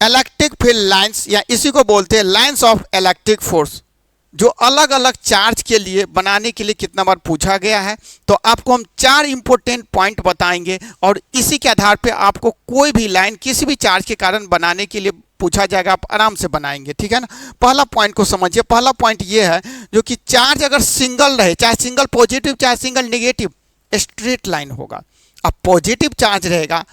Electric field lines या इसी को बोलते हैं लाइंस ऑफ इलेक्ट्रिक फोर्स, जो अलग अलग चार्ज के लिए बनाने के लिए कितना बार पूछा गया है। तो आपको हम 4 इंपॉर्टेंट पॉइंट बताएंगे और इसी के आधार पे आपको कोई भी लाइन किसी भी चार्ज के कारण बनाने के लिए पूछा जाएगा, आप आराम से बनाएंगे, ठीक है ना। पहला पॉइंट को समझिए। पहला पॉइंट ये है जो कि चार्ज अगर सिंगल रहे, चाहे सिंगल पॉजिटिव चाहे सिंगल नेगेटिव, स्ट्रेट लाइन होगा। अब पॉजिटिव चार्ज रहेगा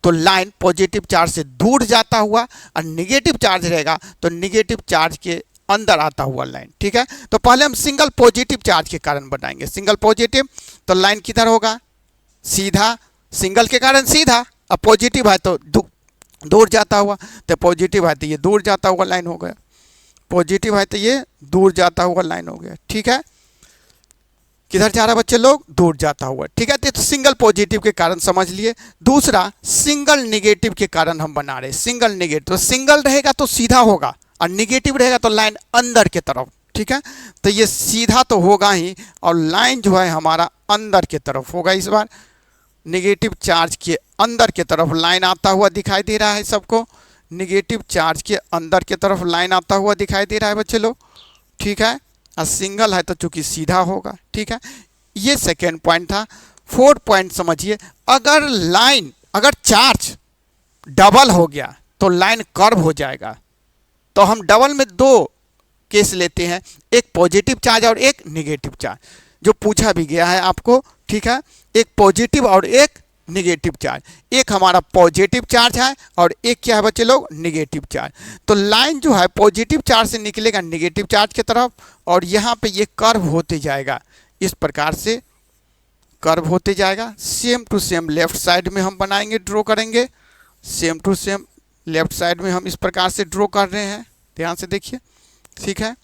तो लाइन पॉजिटिव चार्ज से दूर जाता हुआ, और नेगेटिव चार्ज रहेगा तो नेगेटिव चार्ज के अंदर आता हुआ लाइन, ठीक है। तो पहले हम सिंगल पॉजिटिव चार्ज के कारण बनाएंगे। सिंगल पॉजिटिव तो लाइन किधर होगा, सीधा, सिंगल के कारण सीधा, अब पॉजिटिव है तो दूर जाता हुआ, तो पॉजिटिव है तो ये दूर जाता हुआ लाइन हो गया, पॉजिटिव है तो ये दूर जाता हुआ लाइन हो गया, ठीक है। किधर जा रहा है बच्चे लोग, दूर जाता हुआ, ठीक है। तो सिंगल पॉजिटिव के कारण समझ लिए। दूसरा सिंगल नेगेटिव के कारण हम बना रहे, सिंगल नेगेटिव, तो सिंगल रहेगा तो सीधा होगा और नेगेटिव रहेगा तो लाइन अंदर के तरफ, ठीक है। तो ये सीधा तो होगा ही और लाइन जो है हमारा अंदर के तरफ होगा। इस बार नेगेटिव चार्ज के अंदर के तरफ लाइन आता हुआ दिखाई दे रहा है सबको, नेगेटिव चार्ज के अंदर के तरफ लाइन आता हुआ दिखाई दे रहा है बच्चे लोग, ठीक है। और सिंगल है तो चूंकि सीधा होगा, ठीक है। ये सेकेंड पॉइंट था। फोर्थ पॉइंट समझिए, अगर चार्ज डबल हो गया तो लाइन कर्व हो जाएगा। तो हम डबल में 2 केस लेते हैं, एक पॉजिटिव चार्ज और एक नेगेटिव चार्ज, जो पूछा भी गया है आपको, ठीक है। एक पॉजिटिव और एक नेगेटिव चार्ज, एक हमारा पॉजिटिव चार्ज है और एक क्या है बच्चे लोग, नेगेटिव चार्ज। तो लाइन जो है पॉजिटिव चार्ज से निकलेगा नेगेटिव चार्ज की तरफ और यहाँ पे ये कर्व होते जाएगा, इस प्रकार से कर्व होते जाएगा। Same to same left side में हम बनाएंगे, ड्रॉ करेंगे, same to same left side में हम इस प्रकार से ड्रॉ कर रहे हैं, ध्यान से देखिए, ठीक है।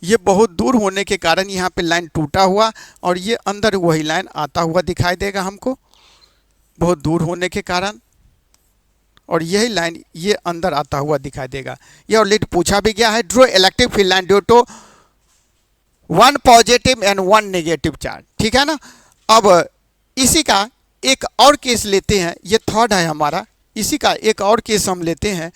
ये बहुत दूर होने के कारण यहाँ पे लाइन टूटा हुआ और ये अंदर वही लाइन आता हुआ दिखाई देगा हमको, बहुत दूर होने के कारण, और यही लाइन ये अंदर आता हुआ दिखाई देगा। ये ऑलरेडी पूछा भी गया है, draw electric field line due to 1 positive and 1 negative charge, ठीक है ना। अब इसी का एक और केस लेते हैं, ये थर्ड है हमारा, इसी का एक और केस हम लेते हैं,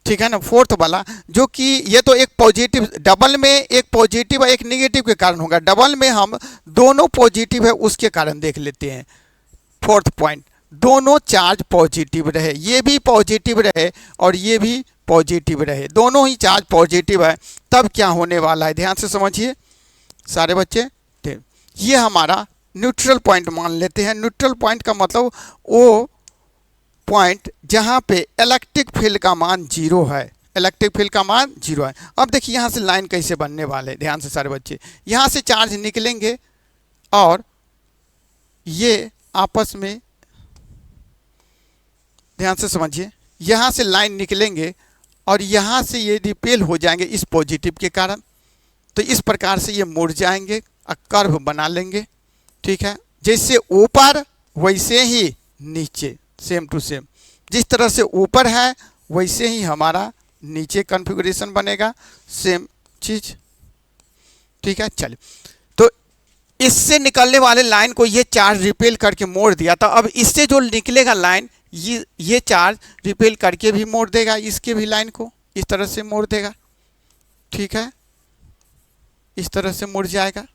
ठीक है ना, फोर्थ वाला, जो कि ये तो एक पॉजिटिव, डबल में एक पॉजिटिव और एक नेगेटिव के कारण होगा, डबल में हम दोनों पॉजिटिव है उसके कारण देख लेते हैं। फोर्थ पॉइंट, दोनों चार्ज पॉजिटिव रहे, ये भी पॉजिटिव रहे और ये भी पॉजिटिव रहे, दोनों ही चार्ज पॉजिटिव है, तब क्या होने वाला है, ध्यान से समझिए सारे बच्चे। ये हमारा न्यूट्रल पॉइंट मान लेते हैं। न्यूट्रल पॉइंट का मतलब वो पॉइंट जहाँ पे इलेक्ट्रिक फील्ड का मान 0 है, इलेक्ट्रिक फील्ड का मान 0 है। अब देखिए यहाँ से लाइन कैसे बनने वाले, ध्यान से सारे बच्चे, यहाँ से चार्ज निकलेंगे और ये आपस में, ध्यान से समझिए, यहाँ से लाइन निकलेंगे और यहाँ से ये रिपेल हो जाएंगे इस पॉजिटिव के कारण, तो इस प्रकार से ये मुड़ जाएंगे और कर्व बना लेंगे, ठीक है। जैसे ऊपर वैसे ही नीचे, सेम टू सेम, जिस तरह से ऊपर है वैसे ही हमारा नीचे कॉन्फ़िगरेशन बनेगा, सेम चीज, ठीक है। चलिए, तो इससे निकलने वाले लाइन को ये चार्ज रिपेल करके मोड़ दिया, तो अब इससे जो निकलेगा लाइन, ये चार्ज रिपेल करके भी मोड़ देगा, इसके भी लाइन को इस तरह से मोड़ देगा, ठीक है, इस तरह से मुड़ जाएगा।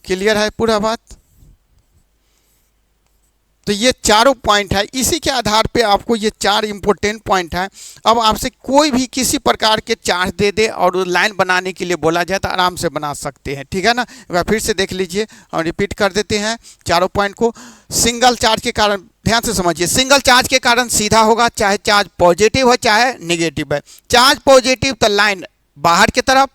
क्लियर है पूरा बात। तो ये चारों पॉइंट है, इसी के आधार पे आपको ये 4 इंपॉर्टेंट पॉइंट है। अब आपसे कोई भी किसी प्रकार के चार्ज दे दे और लाइन बनाने के लिए बोला जाए तो आराम से बना सकते हैं, ठीक है ना। एक बार फिर से देख लीजिए, हम रिपीट कर देते हैं चारों पॉइंट को। सिंगल चार्ज के कारण, ध्यान से समझिए, सिंगल चार्ज के कारण सीधा होगा, चाहे चार्ज पॉजिटिव है चाहे निगेटिव है। चार्ज पॉजिटिव तो लाइन बाहर की तरफ,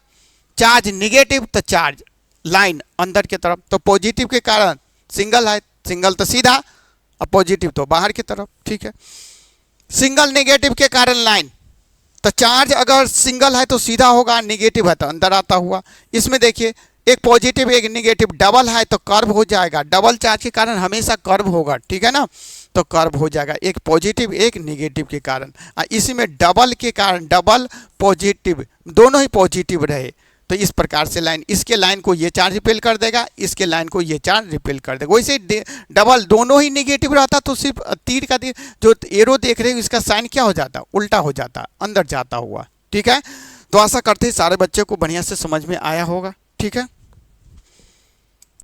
चार्ज निगेटिव तो चार्ज लाइन अंदर की तरफ। तो पॉजिटिव के कारण सिंगल है, सिंगल तो सीधा, और पॉजिटिव तो बाहर की तरफ, ठीक है। सिंगल नेगेटिव के कारण लाइन, तो चार्ज अगर सिंगल है तो सीधा होगा, नेगेटिव है तो अंदर आता हुआ। इसमें देखिए, एक पॉजिटिव एक नेगेटिव, डबल है तो कर्व हो जाएगा, डबल चार्ज के कारण हमेशा कर्व होगा, ठीक है ना, तो कर्व हो जाएगा, एक पॉजिटिव एक नेगेटिव के कारण। इसी में डबल के कारण, डबल पॉजिटिव, दोनों ही पॉजिटिव रहे तो इस प्रकार से लाइन, इसके लाइन को ये चार्ज रिपेल कर देगा, इसके लाइन को ये चार्ज रिपेल कर देगा। वैसे डबल दोनों ही नेगेटिव रहता तो सिर्फ तीर का जो एरो देख रहे हो इसका साइन क्या हो जाता, उल्टा हो जाता, अंदर जाता हुआ। ठीक है, तो आशा करते हैं सारे बच्चे को बढ़िया से समझ में आया होगा। ठीक है।